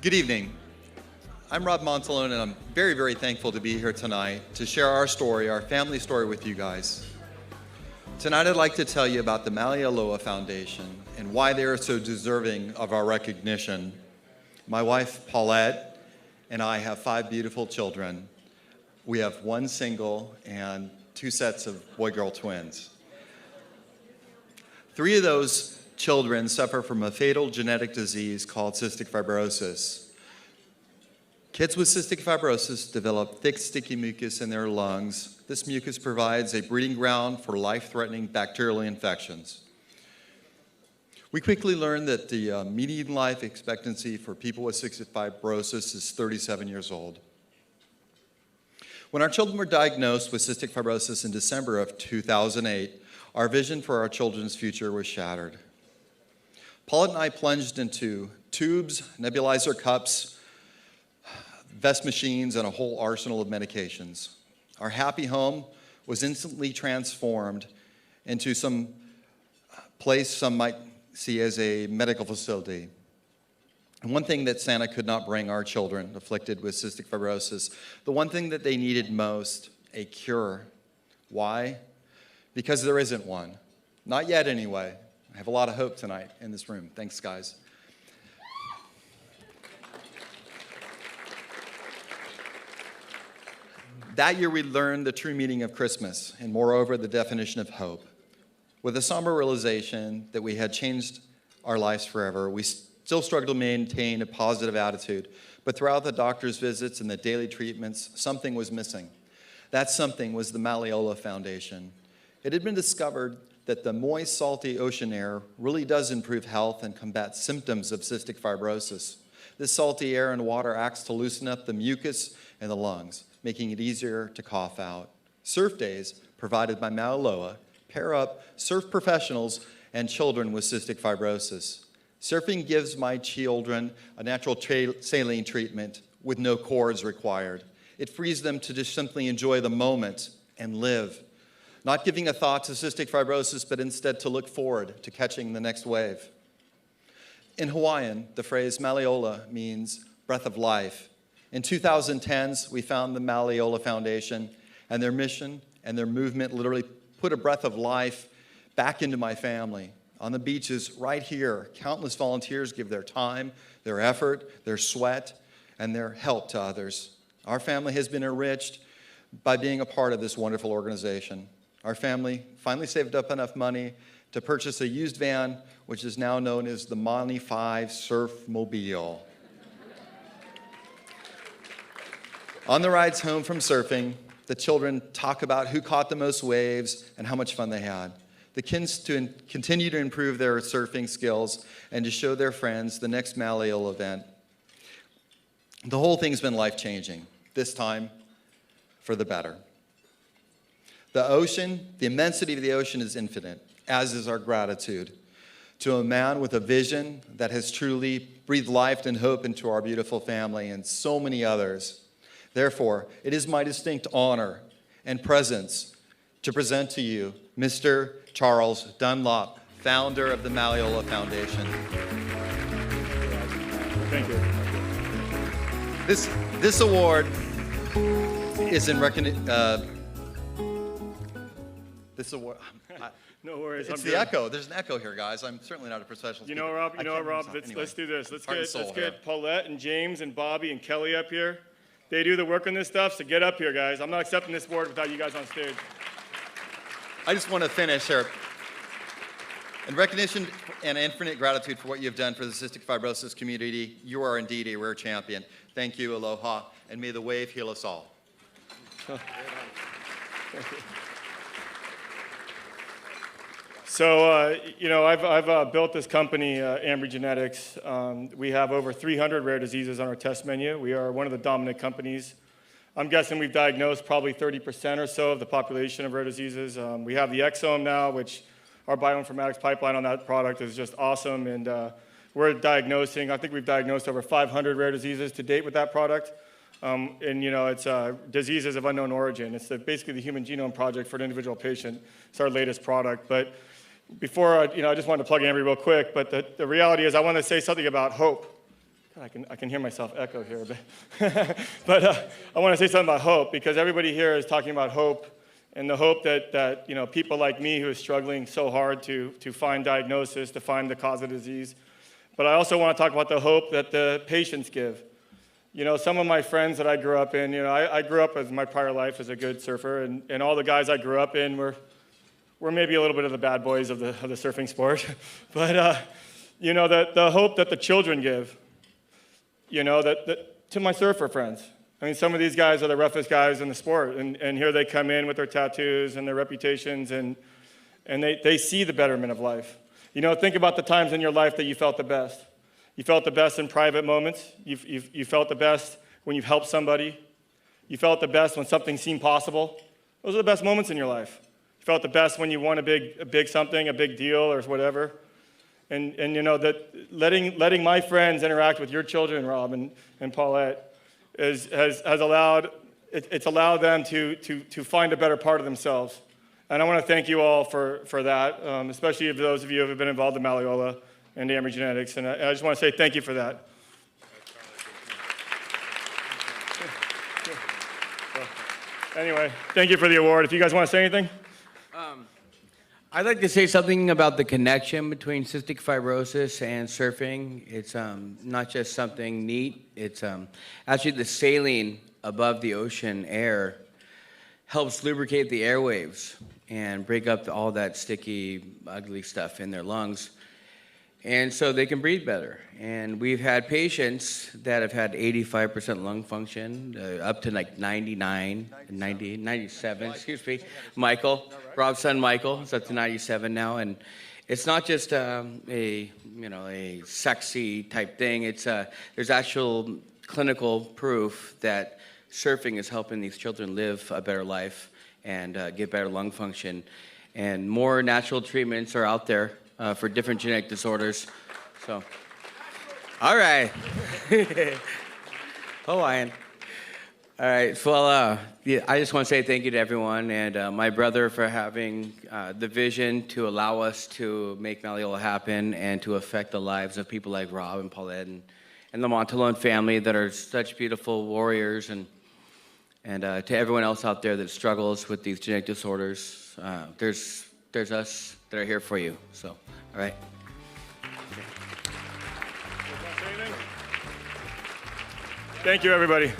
Good evening. I'm Rob Montelone, and I'm very, very thankful to be here tonight to share our story, our family story with you guys. Tonight I'd like to tell you about the Mauli Ola Foundation and why they are so deserving of our recognition. My wife, Paulette, and I have 5 beautiful children. We have 1 single and 2 sets of boy-girl twins. 3 of those children suffer from a fatal genetic disease called cystic fibrosis. Kids with cystic fibrosis develop thick, sticky mucus in their lungs. This mucus provides a breeding ground for life-threatening bacterial infections. We quickly learned that the median life expectancy for people with cystic fibrosis is 37 years old. When our children were diagnosed with cystic fibrosis in December of 2008, our vision for our children's future was shattered. Paulette and I plunged into tubes, nebulizer cups, vest machines, and a whole arsenal of medications. Our happy home was instantly transformed into some place some might see as a medical facility. And one thing that Santa could not bring our children afflicted with cystic fibrosis, the one thing that they needed most, a cure. Why? Because there isn't one. Not yet, anyway. I have a lot of hope tonight in this room. Thanks, guys. That year, we learned the true meaning of Christmas, and moreover, the definition of hope. With a somber realization that we had changed our lives forever, we still struggled to maintain a positive attitude. But throughout the doctor's visits and the daily treatments, something was missing. That something was the Mauli Ola Foundation. It had been discovered that the moist, salty ocean air really does improve health and combat symptoms of cystic fibrosis. This salty air and water acts to loosen up the mucus in the lungs, making it easier to cough out. Surf days, provided by Mauli Ola, pair up surf professionals and children with cystic fibrosis. Surfing gives my children a natural saline treatment with no cords required. It frees them to just simply enjoy the moment and live, not giving a thought to cystic fibrosis, but instead to look forward to catching the next wave. In Hawaiian, the phrase Mauli Ola means breath of life. In 2010s, we found the Mauli Ola Foundation, and their mission and their movement literally put a breath of life back into my family. On the beaches right here, countless volunteers give their time, their effort, their sweat, and their help to others. Our family has been enriched by being a part of this wonderful organization. Our family finally saved up enough money to purchase a used van, which is now known as the Monty 5 Surfmobile. On the rides home from surfing, the children talk about who caught the most waves and how much fun they had. The kids continue to improve their surfing skills and to show their friends the next Mauli Ola event. The whole thing's been life-changing, this time for the better. The ocean, the immensity of the ocean is infinite, as is our gratitude to a man with a vision that has truly breathed life and hope into our beautiful family and so many others. Therefore, it is my distinct honor and presence to present to you Mr. Charles Dunlop, founder of the Mauli Ola Foundation. Thank you. This award is in recognition. This award. No worries. It's the echo. There's an echo here, guys. I'm certainly not a professional. You know, Rob. Let's do this. Let's get Paulette and James and Bobby and Kelly up here. They do the work on this stuff, so get up here, guys. I'm not accepting this award without you guys on stage. I just want to finish here. In recognition and infinite gratitude for what you've done for the cystic fibrosis community, you are indeed a rare champion. Thank you, aloha, and may the wave heal us all. Thank you. So, I've built this company, Ambry Genetics. We have over 300 rare diseases on our test menu. We are one of the dominant companies. I'm guessing we've diagnosed probably 30% or so of the population of rare diseases. We have the exome now, which our bioinformatics pipeline on that product is just awesome. And we're diagnosing, I think we've diagnosed over 500 rare diseases to date with that product. It's diseases of unknown origin. It's basically the Human Genome Project for an individual patient. It's our latest product. But before, I just wanted to plug Ambry real quick, but the reality is I want to say something about hope. I can hear myself echo here, but I want to say something about hope, because everybody here is talking about hope, and the hope that people like me who are struggling so hard to find diagnosis, to find the cause of disease. But I also want to talk about the hope that the patients give. Some of my friends that I grew up in, I grew up as my prior life as a good surfer, and all the guys I grew up in were maybe a little bit of the bad boys of the surfing sport. But the hope that the children give, that to my surfer friends. I mean, some of these guys are the roughest guys in the sport, and here they come in with their tattoos and their reputations, and they see the betterment of life. Think about the times in your life that you felt the best. You felt the best in private moments. You felt the best when you've helped somebody. You felt the best when something seemed possible. Those are the best moments in your life. You felt the best when you won a big something, a big deal, or whatever. And that letting my friends interact with your children, Rob and Paulette, has allowed them to find a better part of themselves. And I want to thank you all for that, especially those of you who have been involved in Mauli Ola and Ambry Genetics. And I just want to say thank you for that. Anyway, thank you for the award. If you guys want to say anything. I'd like to say something about the connection between cystic fibrosis and surfing. It's not just something neat. It's actually the saline above the ocean air helps lubricate the airwaves and break up all that sticky, ugly stuff in their lungs. And so they can breathe better. And we've had patients that have had 85% lung function, up to like 99, 90, 97, excuse me. Michael, Rob's son Michael, is up to 97 now. And it's not just a sexy type thing. It's there's actual clinical proof that surfing is helping these children live a better life and get better lung function. And more natural treatments are out there for different genetic disorders. So, all right. Hawaiian. All right, well, I just want to say thank you to everyone and my brother for having the vision to allow us to make Mauli Ola happen and to affect the lives of people like Rob and Paulette and the Montelone family that are such beautiful warriors, and to everyone else out there that struggles with these genetic disorders. There's us that are here for you. So, all right. Thank you, everybody.